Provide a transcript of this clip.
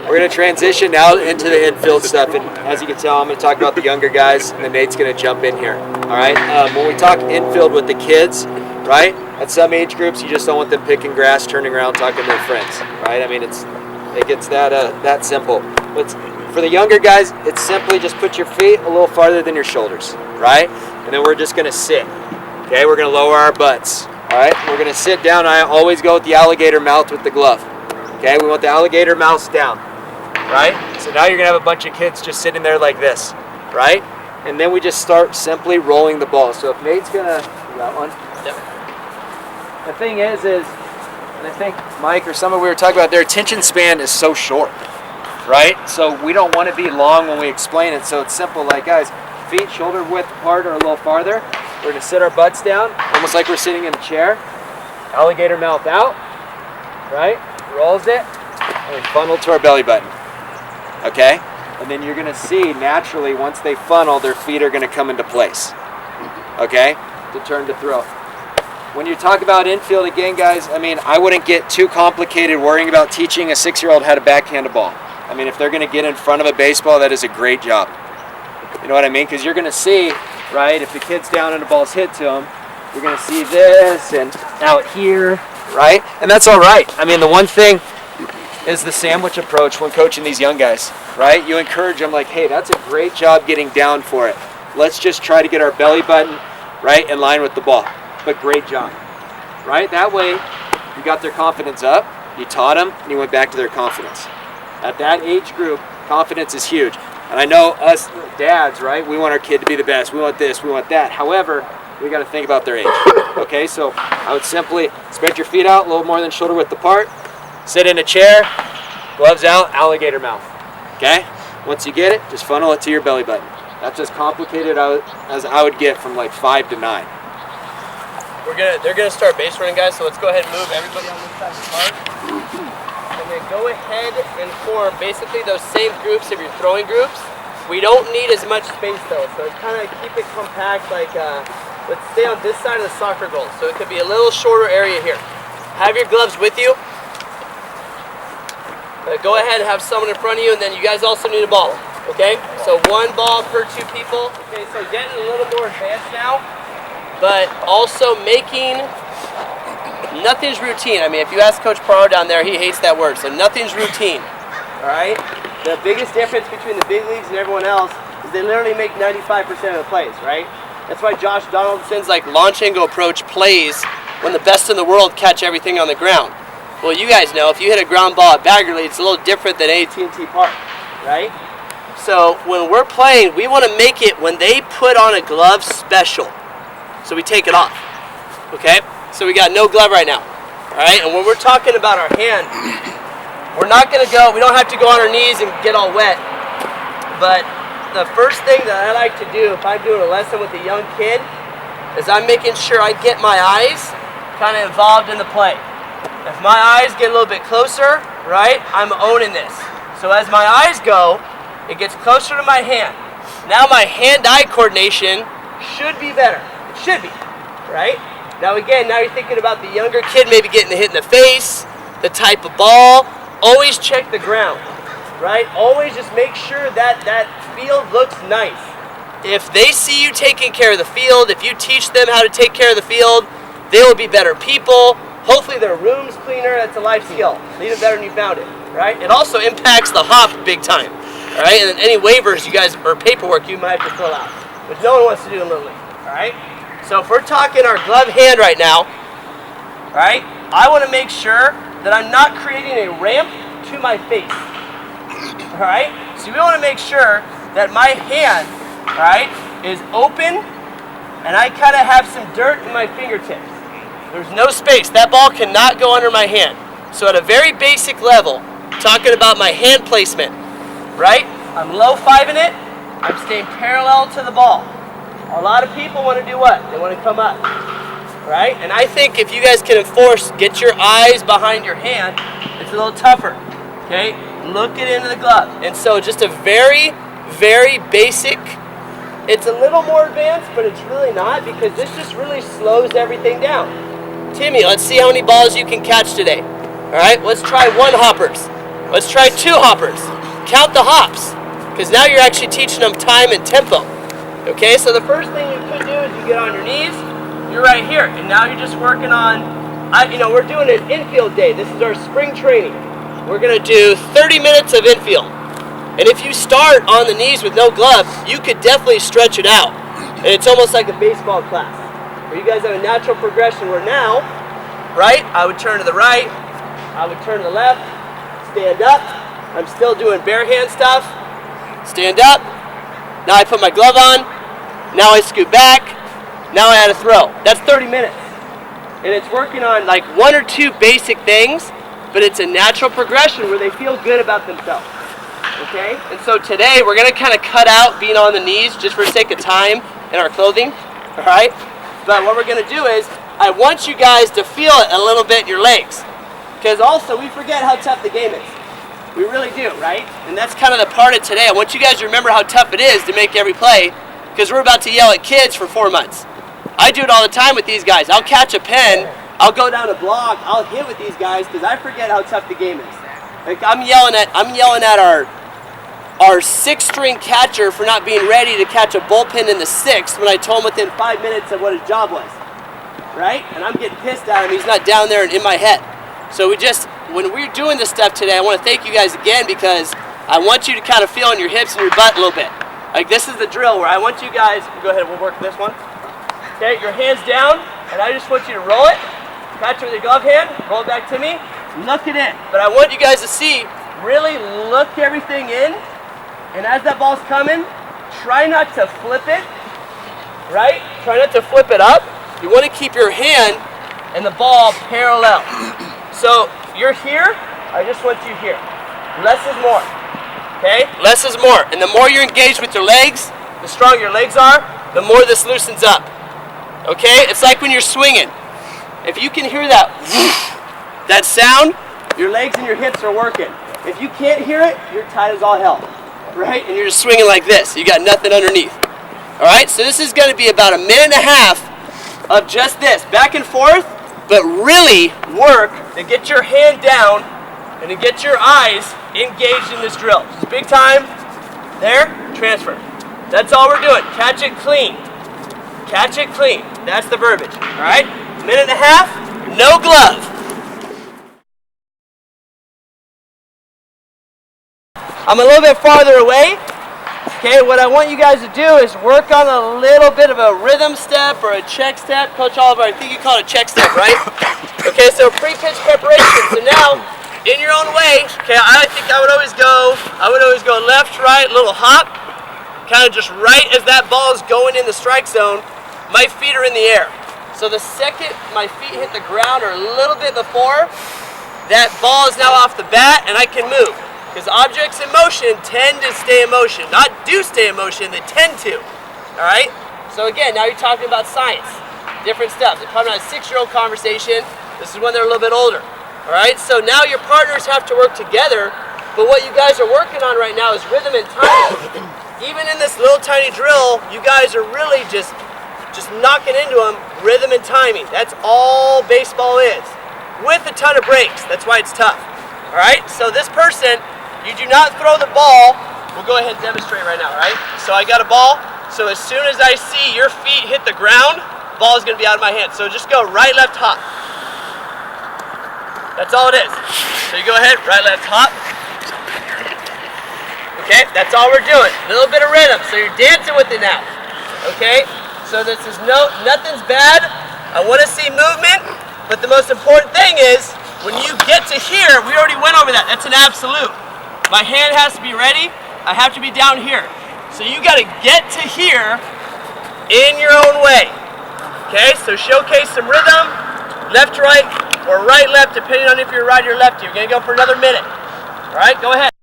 We're going to transition now into the infield stuff, and as you can tell, I'm going to talk about the younger guys, and then Nate's going to jump in here. All right. When we talk infield with the kids, right? At some age groups, you just don't want them picking grass, turning around, talking to their friends, right? I mean, it gets that simple. But for the younger guys, it's simply just put your feet a little farther than your shoulders, right? And then we're just going to sit. Okay, we're going to lower our butts. All right, we're going to sit down. I always go with the alligator mouth with the glove. Okay, we want the alligator mouth down, right? So now you're going to have a bunch of kids just sitting there like this, right? And then we just start simply rolling the ball. So if Nate's going to, that one? Yep. The thing is, and I think Mike or someone we were talking about, their attention span is so short, right? So we don't want to be long when we explain it. So it's simple, like guys, feet shoulder width apart or a little farther. We're going to sit our butts down, almost like we're sitting in a chair. Alligator mouth out, right? Rolls it, and we funnel to our belly button, okay? And then you're going to see naturally once they funnel, their feet are going to come into place, okay? To turn to throw. When you talk about infield, again, guys, I mean, I wouldn't get too complicated worrying about teaching a 6-year-old how to backhand a ball. I mean, if they're going to get in front of a baseball, that is a great job. You know what I mean? Because you're going to see, right, if the kid's down and the ball's hit to him, you're going to see this and out here, right? And that's all right. I mean, the one thing is the sandwich approach when coaching these young guys, right? You encourage them like, hey, that's a great job getting down for it. Let's just try to get our belly button, right, in line with the ball. But great job, right? That way, you got their confidence up, you taught them, and you went back to their confidence. At that age group, confidence is huge. And I know us dads, right, we want our kid to be the best. We want this, we want that. However, we got to think about their age. Okay, so I would simply spread your feet out a little more than shoulder width apart, sit in a chair, gloves out, alligator mouth. Okay? Once you get it, just funnel it to your belly button. That's as complicated as I would get from like 5 to 9. They're gonna start base running, guys. So let's go ahead and move everybody on this side of the park, and then go ahead and form basically those same groups of your throwing groups. We don't need as much space though, so kind of keep it compact. Like let's stay on this side of the soccer goal, so it could be a little shorter area here. Have your gloves with you. Go ahead and have someone in front of you, and then you guys also need a ball. Okay, so 1 ball per 2 people. Okay, so getting a little more advanced now, but also making nothing's routine. I mean, if you ask Coach Parro down there, he hates that word. So nothing's routine. All right. The biggest difference between the big leagues and everyone else is they literally make 95% of the plays. Right. That's why Josh Donaldson's like launch angle approach plays when the best in the world catch everything on the ground. Well, you guys know if you hit a ground ball at Baggerly, it's a little different than AT&T Park. Right. So when we're playing, we want to make it when they put on a glove special. So we take it off, okay? So we got no glove right now, all right? And when we're talking about our hand, we don't have to go on our knees and get all wet. But the first thing that I like to do if I'm doing a lesson with a young kid is I'm making sure I get my eyes kind of involved in the play. If my eyes get a little bit closer, right, I'm owning this. So as my eyes go, it gets closer to my hand. Now my hand-eye coordination should be better. Should be, right? Now again, now you're thinking about the younger kid maybe getting hit in the face, the type of ball. Always check the ground, right? Always just make sure that that field looks nice. If they see you taking care of the field, if you teach them how to take care of the field, they will be better people. Hopefully their room's cleaner. That's a life skill. Leave it better than you found it, right? It also impacts the hop big time, all right? And then any waivers you guys, or paperwork you might have to fill out, which no one wants to do in Little League, all right? So if we're talking our glove hand right now, right, I want to make sure that I'm not creating a ramp to my face, all right? So we want to make sure that my hand, all right, is open and I kind of have some dirt in my fingertips. There's no space. That ball cannot go under my hand. So at a very basic level, talking about my hand placement, right, I'm low-fiving it, I'm staying parallel to the ball. A lot of people want to do what? They want to come up, right? And I think if you guys can enforce, get your eyes behind your hand, it's a little tougher, okay? Look it into the glove. And so just a very, very basic, it's a little more advanced, but it's really not because this just really slows everything down. Timmy, let's see how many balls you can catch today. All right, let's try 1 hoppers. Let's try 2 hoppers. Count the hops, because now you're actually teaching them time and tempo. Okay, so the first thing you could do is you get on your knees, you're right here, and now you're just working on, we're doing an infield day. This is our spring training. We're gonna do 30 minutes of infield. And if you start on the knees with no glove, you could definitely stretch it out. And it's almost like a baseball class, where you guys have a natural progression where now, right, I would turn to the right, I would turn to the left, stand up. I'm still doing bare hand stuff. Stand up. Now I put my glove on. Now I scoot back. Now I add a throw. That's 30 minutes. And it's working on like 1 or 2 basic things, but it's a natural progression where they feel good about themselves. Okay? And so today we're going to kind of cut out being on the knees just for the sake of time in our clothing. All right? But what we're going to do is I want you guys to feel it a little bit in your legs. Because also we forget how tough the game is. We really do, right? And that's kind of the part of today. I want you guys to remember how tough it is to make every play, because we're about to yell at kids for 4 months. I do it all the time with these guys. I'll catch a pen, I'll go down a block, I'll hit with these guys because I forget how tough the game is. Like I'm yelling at our 6th-string catcher for not being ready to catch a bullpen in the 6th when I told him within 5 minutes of what his job was, right? And I'm getting pissed at him. He's not down there and in my head. So when we're doing this stuff today, I want to thank you guys again because I want you to kind of feel in your hips and your butt a little bit. Like this is the drill where I want you guys, go ahead, we'll work this one. Okay, your hands down, and I just want you to roll it, catch it with your glove hand, roll it back to me, look it in. But I want you guys to see, really look everything in, and as that ball's coming, try not to flip it, right? Try not to flip it up. You want to keep your hand and the ball parallel. So you're here, I just want you here. Less is more, okay? Less is more. And the more you're engaged with your legs, the stronger your legs are, the more this loosens up, okay? It's like when you're swinging. If you can hear that sound, your legs and your hips are working. If you can't hear it, you're tight as all hell, right? And you're just swinging like this. You got nothing underneath, all right? So this is gonna be about 1.5 minutes of just this, back and forth, but really work to get your hand down and to get your eyes engaged in this drill. Just big time, there, transfer. That's all we're doing, catch it clean. Catch it clean, that's the verbiage, all right? 1.5 minutes, no glove. I'm a little bit farther away. Okay, what I want you guys to do is work on a little bit of a rhythm step or a check step. Coach Oliver, I think you call it a check step, right? Okay, so pre-pitch preparation. So now, in your own way, okay, I think I would always go left, right, little hop, kind of just right as that ball is going in the strike zone, my feet are in the air. So the second my feet hit the ground or a little bit before, that ball is now off the bat and I can move. Because objects in motion tend to stay in motion. Not do stay in motion, they tend to. All right? So again, now you're talking about science. Different stuff. They're probably not a 6-year-old conversation. This is when they're a little bit older. All right? So now your partners have to work together. But what you guys are working on right now is rhythm and timing. Even in this little tiny drill, you guys are really just knocking into them rhythm and timing. That's all baseball is. With a ton of breaks. That's why it's tough. All right? So this person, you do not throw the ball. We'll go ahead and demonstrate right now, right? So I got a ball. So as soon as I see your feet hit the ground, the ball is going to be out of my hand. So just go right, left, hop. That's all it is. So you go ahead, right, left, hop. Okay, that's all we're doing. A little bit of rhythm. So you're dancing with it now. Okay? So this is nothing's bad. I want to see movement. But the most important thing is, when you get to here, we already went over that. That's an absolute. My hand has to be ready. I have to be down here. So you got to get to here in your own way. Okay, so showcase some rhythm, left, right, or right, left, depending on if you're right or lefty. You're going to go for another minute. All right, go ahead.